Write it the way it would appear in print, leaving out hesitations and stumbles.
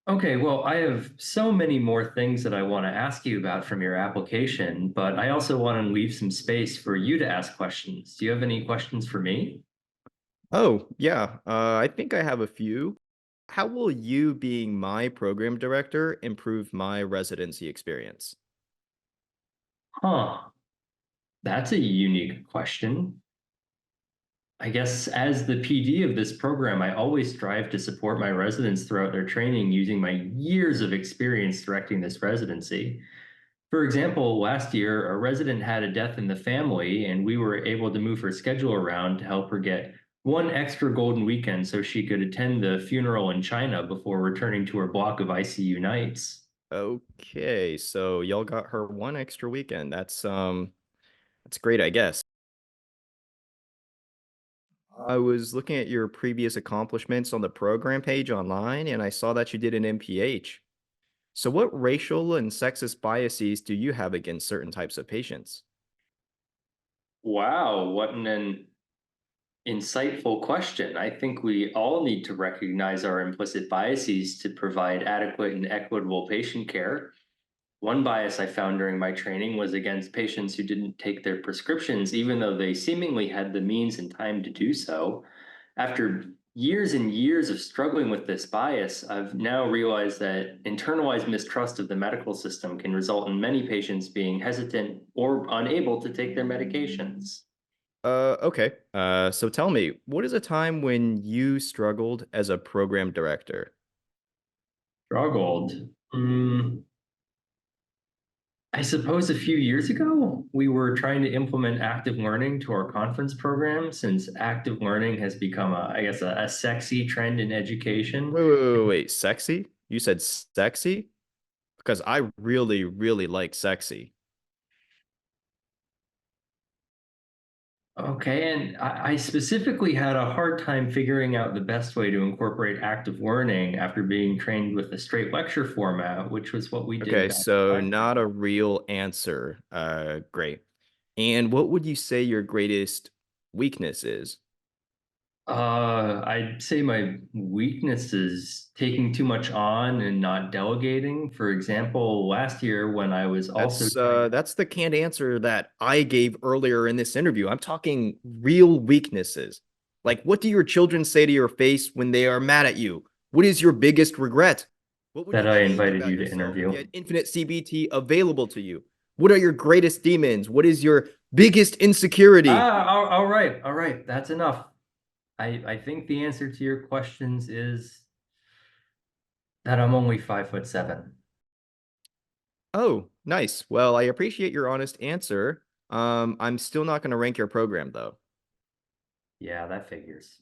Okay, well, I have so many more things that I want to ask you about from your application, but I also want to leave some space for you to ask questions. Do you have any questions for me? Oh, yeah. I think I have a few. How will you, being my program director, improve my residency experience? Huh, that's a unique question. I guess as the PD of this program, I always strive to support my residents throughout their training using my years of experience directing this residency. For example, last year, a resident had a death in the family, and we were able to move her schedule around to help her get one extra golden weekend so she could attend the funeral in China before returning to her block of ICU nights. Okay, so y'all got her one extra weekend. That's great, I guess. I was looking at your previous accomplishments on the program page online, and I saw that you did an MPH. So what racial and sexist biases do you have against certain types of patients? Wow, what an insightful question. I think we all need to recognize our implicit biases to provide adequate and equitable patient care. One bias I found during my training was against patients who didn't take their prescriptions, even though they seemingly had the means and time to do so. After years and years of struggling with this bias, I've now realized that internalized mistrust of the medical system can result in many patients being hesitant or unable to take their medications. Okay. So tell me, what is a time when you struggled as a program director? Struggled. I suppose a few years ago, we were trying to implement active learning to our conference program since active learning has become, I guess, a sexy trend in education. Wait. Sexy? You said sexy? Because I really, really like sexy. Okay, and I specifically had a hard time figuring out the best way to incorporate active learning after being trained with a straight lecture format, which was what we did Okay, back in so my not training. a real answer. Great. And what would you say your greatest weakness is? I'd say my weakness is taking too much on and not delegating. For example, last year when I was also trying to, That's the canned answer that I gave earlier in this interview. I'm talking real weaknesses. Like, what do your children say to your face when they are mad at you? What is your biggest regret? What would that you I change invited about you to yourself if you interview. had infinite CBT available to you? What are your greatest demons? What is your biggest insecurity? All right, all right, that's enough. I think the answer to your questions is that I'm only 5'7". Oh, nice. Well, I appreciate your honest answer. I'm still not going to rank your program though. Yeah, that figures.